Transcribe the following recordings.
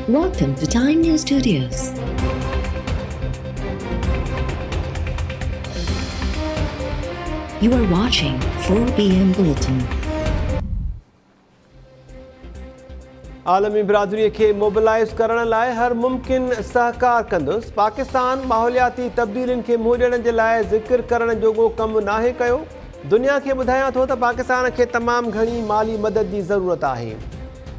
Welcome to Time News Studios. You are watching 4 PM Bulletin. आलमी बिरादरी के mobilise करण लाइ हर मुमकिन सहकार कंदुसि। पाकिस्तान माहौलियाती तब्दीलियुनि खे मुंहुं ॾियण जे लाइ ज़िक्र करण जोॻो कमु नाहे कयो। दुनिया खे ॿुधायां थो त पाकिस्तान खे तमामु घणी माली मदद जी ज़रूरत आहे।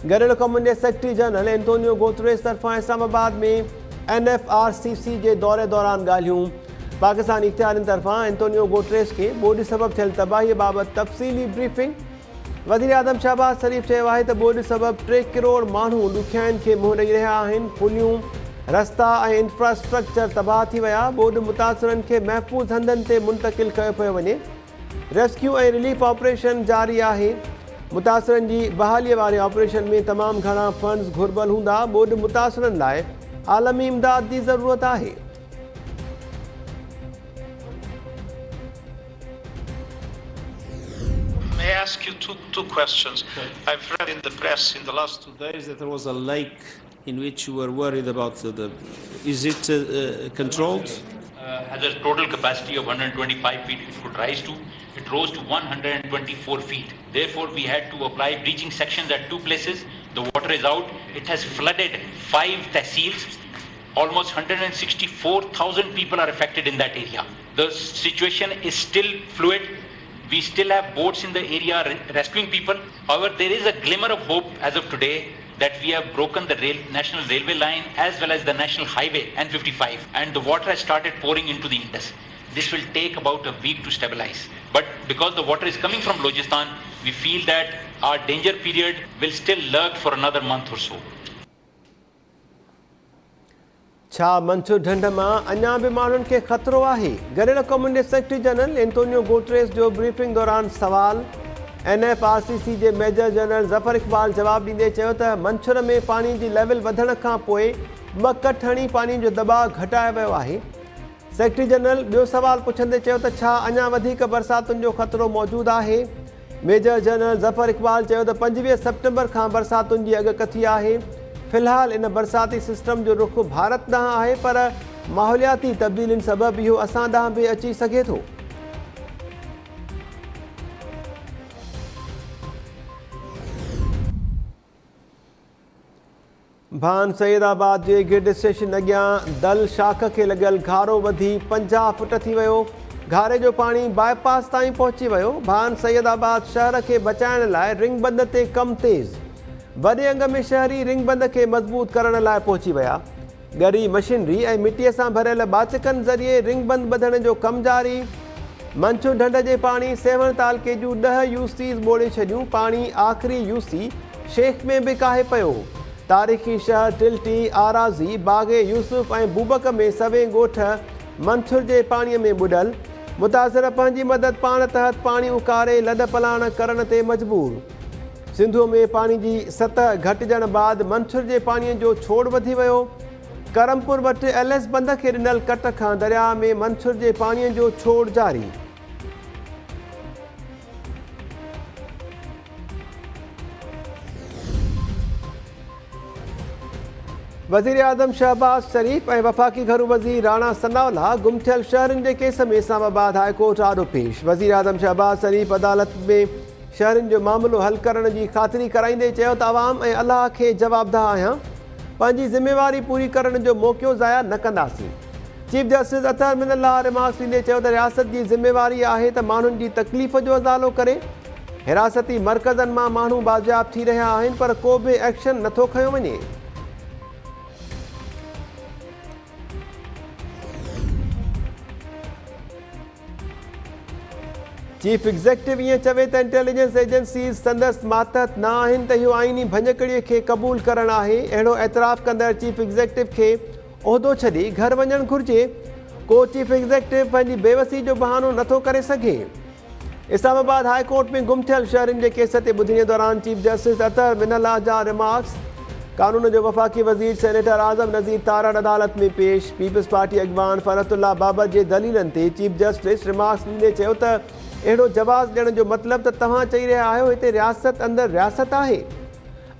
गॾियल क़ौमुनि जे सेक्रेटरी जनरल एंटोनियो गुतेरेस तरफ़ां इस्लामाबाद में NFRCC जे दौरे दौरान ॻाल्हियूं। पाकिस्तानी इख़्तियारनि तरफ़ां एंटोनियो गुतेरेस खे ॿोॾि सबबि थियल तबाही बाबति तफ़सीली ब्रीफिंग। वज़ीर आज़म शहबाज़ शरीफ़ चयो आहे त ॿोॾि सबबि 3 करोड़ माण्हू ॾुखियाईनि खे मुंहुं ॾेई रहिया आहिनि। पुलियूं, रस्ता ऐं इंफ्रास्ट्रक्चर तबाह थी विया। ॿोॾि मुतासिरनि खे महफ़ूज़ हंधनि ते मुंतक़िल कयो पियो वञे। रेस्क्यू ऐं रिलीफ ऑपरेशन जारी आहे। मुतासिरनि जी बहालीअ वारे ऑपरेशन में तमामु घणा फंड्स घुर्बल हूंदा। ॿोॾि मुतासिरनि लाइ आलमी इमदाद जी ज़रूरत आहे। May I ask you two questions? I've read in the press in the last 2 days that there was a lake in which you were worried about is it controlled? Has a total capacity of 125 feet it could rise to. It rose to 124 feet. Therefore, we had to apply breaching sections at 2 places. The water is out. It has flooded 5 tehsils. Almost 164,000 people are affected in that area. The situation is still fluid. We still have boats in the area rescuing people. However, there is a glimmer of hope as of today that we have broken the national railway line as well as the national highway N55, and the water has started pouring into the Indus. This will take about a week to stabilize. But because the water is coming from Balochistan, we feel that our danger period will still lurk for another month or so. छा मंसूर ढंढ मां अञा बि माण्हुनि खे ख़तरो आहे? गॾियल क़ौमुनि जे सेक्रेटरी जनरल एंटोनियो गुतेरेस जो ब्रीफिंग दौरान सवाल। NFRCC जे मेजर जनरल ज़फ़र इक़बाल जवाबु ॾींदे चयो त मंछर में पाणी जी लेवल वधण खां पोइ 2 कठ हणी पाणी जो दबाव घटायो वियो आहे। सेक्रेटरी जनरल ॿियो सवाल पुछंदे चयो त छा अञा वधीक बरसातुनि जो ख़तरो मौजूदु आहे? मेजर जनरल ज़फ़र इक़बाल चयो त 25 सेप्टेंबर खां बरसातुनि जी अॻकथी आहे। फ़िलहाल इन बरसाती सिस्टम जो रुख़ भारत ॾांहुं आहे, पर माहौलियाती तब्दीलियुनि सबबि इहो असां ॾांहुं बि अची सघे थो। भान सैदाबाद जे गिड स्टेशन अॻियां दल शाख खे लॻियल घारो वधी 50 फुट थी वियो। घारे जो पाणी बाईपास ताईं पहुची वियो। भान सैदाबाद शहर खे बचाइण लाइ रिंग बंद ते कमु तेज़। वॾे अंग में शहरी रिंग बंद खे मज़बूत करण लाइ पहुची विया। ॻरी मशीनरी ऐं मिटीअ सां भरियल बाचकनि ज़रिए रिंग बंद ॿधण जो कमु जारी। मंसूर ढंढ जे पाणी सेवण तालके जूं 10 यूसीज़ ॿोड़े छॾियूं। पाणी आख़िरी यूसी शेख में बि काहे पियो। तारीख़ी शहर टिल्टी, आराज़ी, बाग़े यूसुफ ऐं बूबक में सवें ॻोठ मंसूर जे पाणीअ में ॿुॾल। मुतासिर पंहिंजी मदद पाण तहत पाणी उकारे लॾ पलाण करण ते मजबूर। सिंधूअ में पाणी जी सतह घटिजण बैदि मंसूर जे पाणीअ जो छोड़ वधी वियो। करमपुर वटि LS बंद खे ॾिनल कट खां दरिया में मंसूर जे पाणीअ जो छोड़ जारी। वज़ीर आज़म शहबाज़ शरीफ़ ऐं वफ़ाक़ी घरू वज़ीर राणा सनाउल्ला गुम थियल शहरनि जे केस में इस्लामाबाद हाई कोर्ट आॾो पेश। वज़ीर आज़म शहबाज़ शरीफ़ अदालत में शहरनि जो मामिलो हल करण जी ख़ातिरी कराईंदे चयो त आवाम ऐं अलाह खे जवाबदाह आहियां। पंहिंजी ज़िम्मेवारी पूरी करण जो मौक़ो ज़ाया न कंदासीं। Chief justice Athar Minallah remarks ॾींदे चयो त रियासत जी ज़िम्मेवारी आहे त माण्हुनि जी तकलीफ़ जो अज़ालो करे। हिरासती मर्कज़नि मां माण्हू बाज़ियाब थी रहिया आहिनि, पर को बि एक्शन नथो खयो वञे। चीफ एग्ज़ेक्टिव ईअं चवे त इंटेलिजेंस एजेंसीज़ संदसि मातहत न आहिनि त इहो आइनी भञकड़ीअ खे क़बूल करणु आहे। अहिड़ो एतराफ़ कंदड़ चीफ एग्ज़ेक्टिव खे उहिदो छॾी घर वञणु घुरिजे। को चीफ एग्ज़ेक्टिव पंहिंजी बेवसी जो बहानो नथो करे सघे। इस्लामाबाद हाई कोर्ट में गुम थियल शहरनि जे केस ते ॿुधणी दौरान चीफ जस्टिस अतहर मिनल्लाह जा रिमार्क्स। कानून जो वफ़ाक़ी वज़ीर सेनेटर आज़म नज़ीर तारड़ अदालत में पेश। पीपल्स पार्टी अॻवान फरतुल्ला बाबर जे दलीलनि ते चीफ जस्टिस रिमार्क्स ॾींदे चयो त अहिड़ो जवाज़ ॾियण जो मतिलबु त तव्हां चई रहिया आहियो हिते रियासत अंदरि रियासत आहे।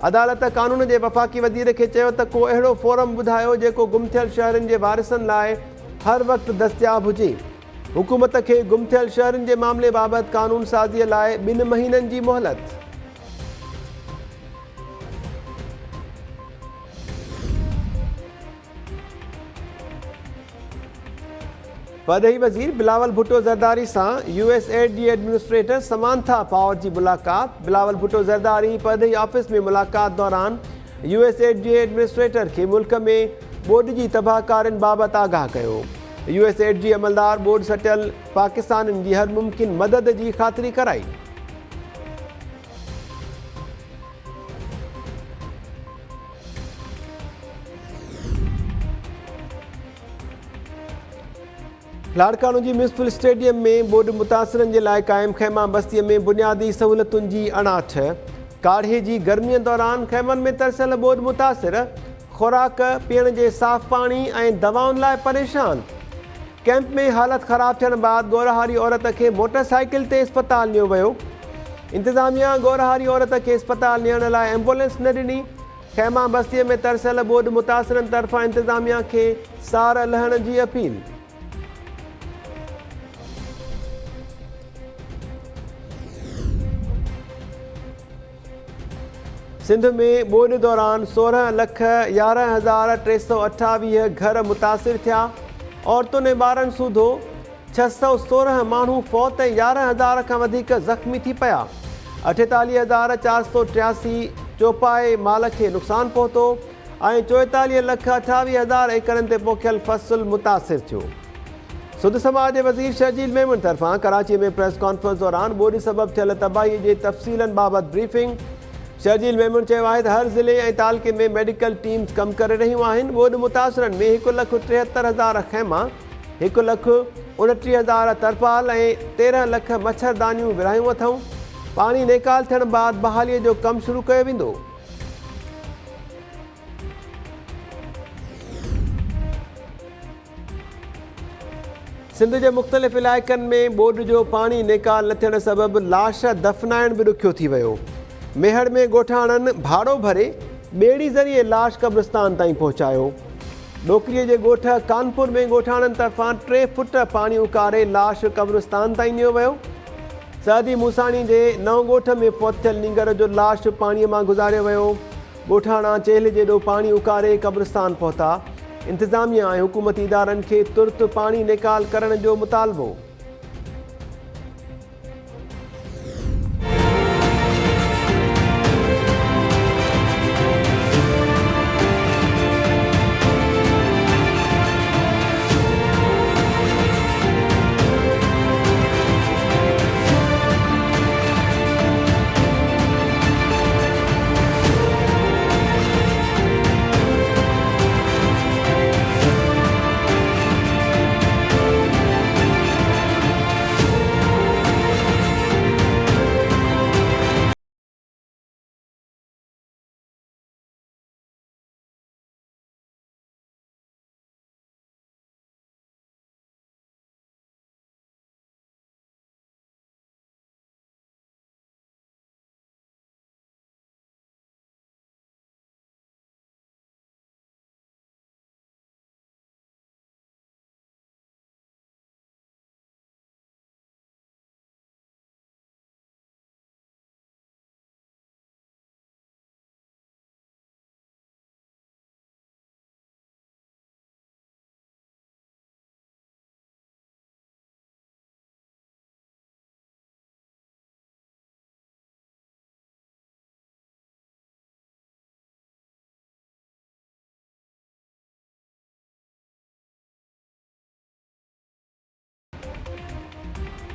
अदालत कानून जे वफ़ाक़ी वज़ीर खे चयो त को अहिड़ो फोरम ॿुधायो जेको गुम थियल शहरनि जे वारिसनि लाइ हर वक़्तु दस्तियाब हुजे। हुकूमत खे गुम थियल शहरनि जे मामले बाबति कानून साज़ीअ लाइ 2 महीननि जी मोहलत। परॾेही वज़ीर बिलावल भुट्टो ज़रदारी सां USAID जी एडमिनिस्ट्रेटर समांथा पावर जी मुलाक़ात। बिलावल भुट्टो ज़रदारी परॾेही ऑफिस में मुलाक़ात दौरान USAID जी एडमिनिस्ट्रेटर खे मुल्क में ॿोॾि जी तबाहकारियुनि बाबति आगाह कयो। USAID जी अमलदार ॿोॾि सटियल पाकिस्तानियुनि जी हर मुमकिन मदद जी ख़ातिरी कराई। लाड़कानो जी म्यूनिसिपल स्टेडियम में ॿोॾि मुतासिरनि जे लाइ क़ाइमु ख़ैमा बस्तीअ में बुनियादी सहूलियतुनि जी अणाठ। काढ़े जी गर्मीअ दौरान ख़ैमनि में तरसियल ॿोॾि मुतासिर खुराक, पीअण जे साफ़ पाणी ऐं दवाउनि लाइ परेशान। कैंप में हालत ख़राब थियण बाद गोरहारी औरत खे मोटरसाइकिल ते इस्पताल नियो वियो। इंतिज़ामिया गोरहारी औरत खे इस्पताल नियण लाइ एम्बुलेंस न ॾिनी। ख़ैमा बस्तीअ में तरसियल ॿोॾि मुतासिरनि तरफ़ां इंतिज़ामिया खे सार लहण जी अपील। सिंध में ॿोॾि दौरान 16,11,328 घर मुतासिर थिया। औरतुनि ऐं ॿारनि सूधो। 616 माण्हू फौत ऐं 11,000 खां वधीक ज़ख़्मी थी पिया। 48,483 चौपाए माल खे नुक़सानु पहुतो ऐं 44,28,000 एकड़नि ते पोखियल फ़सुलु मुतासिर थियो। सुध समाज जे वज़ीर शर्जील मेमन तरफ़ां कराची में प्रेस कॉन्फ्रेंस दौरान ॿोॾि सबबु थियल तबाही जे तफ़सीलनि बाबति ब्रीफिंग। शर्जील मेमन चयो आहे त हर ज़िले ऐं तालुके में मेडिकल टीम्स कमु करे रहियूं आहिनि। ॿोॾि मुतासिरनि में 1,73,000 ख़ैमा, 1,29,000 तरपाल ऐं 13 लख मच्छरदानियूं विरहायूं अथऊं। पाणी नेकाल थियण बाद बहालीअ जो कमु शुरू कयो वेंदो। सिंध जे मुख़्तलिफ़ इलाइक़नि में ॿोॾि जो पाणी नेकाल न थियण सबबु लाश दफ़नाइण बि ॾुखियो थी वियो। मेहड़ में ॻोठाणनि भाड़ो भरे ॿेड़ी ज़रिए लाश क़ब्रिस्तान ताईं पहुचायो। ॾोकरीअ जे ॻोठ कानपुर में ॻोठाणनि तरफ़ां 3 फुट पाणी उकारे लाश क़ब्रिस्तान ताईं नियो वियो। सदी मूसाणी जे नओं ॻोठ में पहुतल नींगर जो लाश पाणीअ मां गुज़ारियो वियो। ॻोठाणा चेल्ह जेॾो पाणी उकारे क़ब्रिस्तान पहुता। इंतिज़ामिया ऐं हुकूमती इदारनि खे तुर्त पाणी नेकाल करण जो मुतालबो।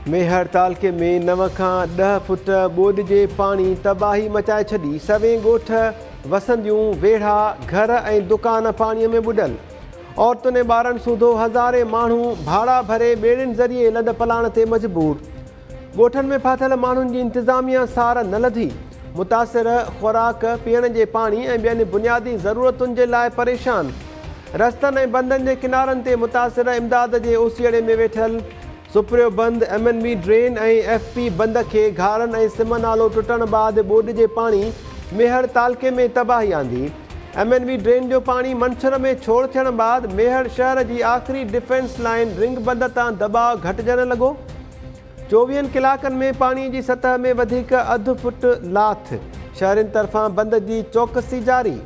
मेहर तालके में 9 खां 10 फुट ॿोॾि जे पाणी तबाही मचाए छॾी। सवें ॻोठ वसंदियूं, वेढ़ा, घर ऐं दुकान पाणीअ में ॿुॾल। औरतुनि ऐं ॿारनि सूधो हज़ारे माण्हू भाड़ा भरे ॿेड़ियुनि ज़रिए लॾ पलाण ते मजबूर। ॻोठनि में फाथल माण्हुनि जी इंतिज़ामिया सार न लधी। मुतासिर खुराक, पीअण जे पाणी ऐं ॿियनि बुनियादी ज़रूरतुनि जे लाइ परेशान। रस्तनि ऐं बंदनि जे किनारनि ते मुतासिर इमदाद जे ओसीड़े में वेठल। सुप्रियो बंद, MNB ड्रेन ऐं FP बंद खे घारनि ऐं सिम नालो टुटण बाद ॿोॾि जे पाणी मेहर तालके में तबाही आंदी। MNV ड्रेन जो पानी मंछर में छोड़ थियण बाद मेहर शहर जी आख़िरी डिफेंस लाइन रिंग बंद तां दबाव घटिजण लॻो। 24 कलाकनि में पानी जी सतह में वधीक अधु फुट लाथ। शहरनि तरफ़ां बंद जी चौकसी जारी।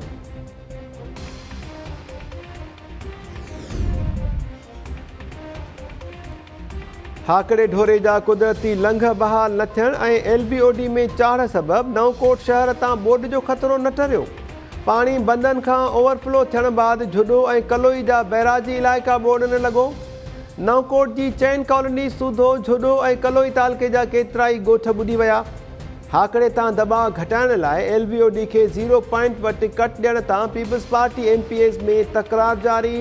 हाकड़े ढोरे जा कुदरती लंघ बहाल न थियण ऐं LBOD में चाढ़ सबबि नवकोट शहर तां ॿोॾि जो ख़तरो न टरियो। पाणी बंदनि खां ओवरफ्लो थियण बाद झुॾो ऐं कलोई जा बैराजी इलाइक़ा ॿोॾनि लॻो। नवकोट जी चैन कॉलोनी सूधो झुॾो ऐं कलोई तालके जा केतिराई ॻोठ ॿुॾी विया। हाकड़े तां दबाव घटाइण लाइ LBOD खे 0 पॉइंट वटि कट ॾियण तां पीपल्स पार्टी MPAs में तकरार जारी।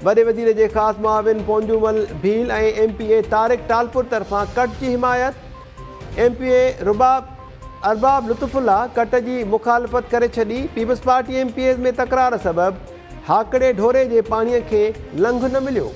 वॾे वज़ीर जे ख़ासि मुआविन पोंजूमल भील ऐं MPA तारिक टालपुर तरफ़ां कट जी हिमायत। MPA अरबाब लुत्फुल्ला कट जी मुखालफ़त करे छॾी। पीपल्स पार्टी MPAs में तकरार सबबि हाकड़े ढोरे जे पाणीअ खे लंघ न मिलियो।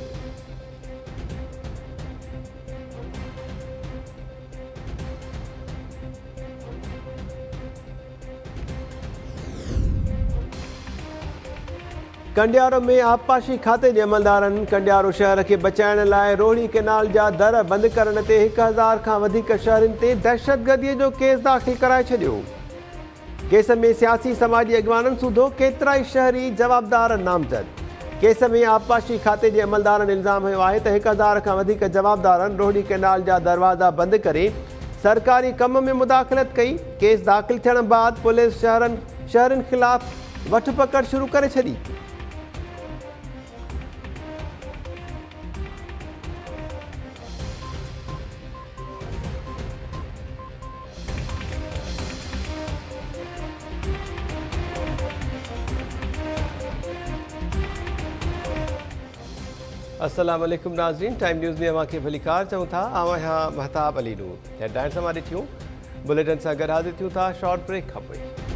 कंडियारो में आबपाशी खाते जे अमलदारनि कंडियारो शहर खे बचाइण लाइ रोहिणी कैनाल जा दर बंदि करण ते 1000 खां वधीक शहरनि ते दहशतगर्दीअ जो केस दाख़िल कराए छॾियो। केस में सियासी समाजी अॻवाननि सूधो केतिराई शहरी जवाबदार नामज़द। केस में आबपाशी खाते जे अमलदारनि इल्ज़ाम हयो आहे त 1000 खां वधीक जवाबदारनि रोहिणी कैनाल जा दरवाज़ा बंदि करे सरकारी कम में मुदाख़लत कई। केस दाख़िल थियण बाद पुलिस शहरनि ख़िलाफ़ वठ पकड़ शुरू करे छॾी। अस्सलाम वालेकुम नाज़रीन, टाइम न्यूज़ में अवां खे भलीकार चऊं था। आवां महताब अली नूर। हेडलाइन्स मां ॾिठियूं। बुलेटिन सां गॾु हाज़िर थियूं था शॉर्ट ब्रेक खां पोइ।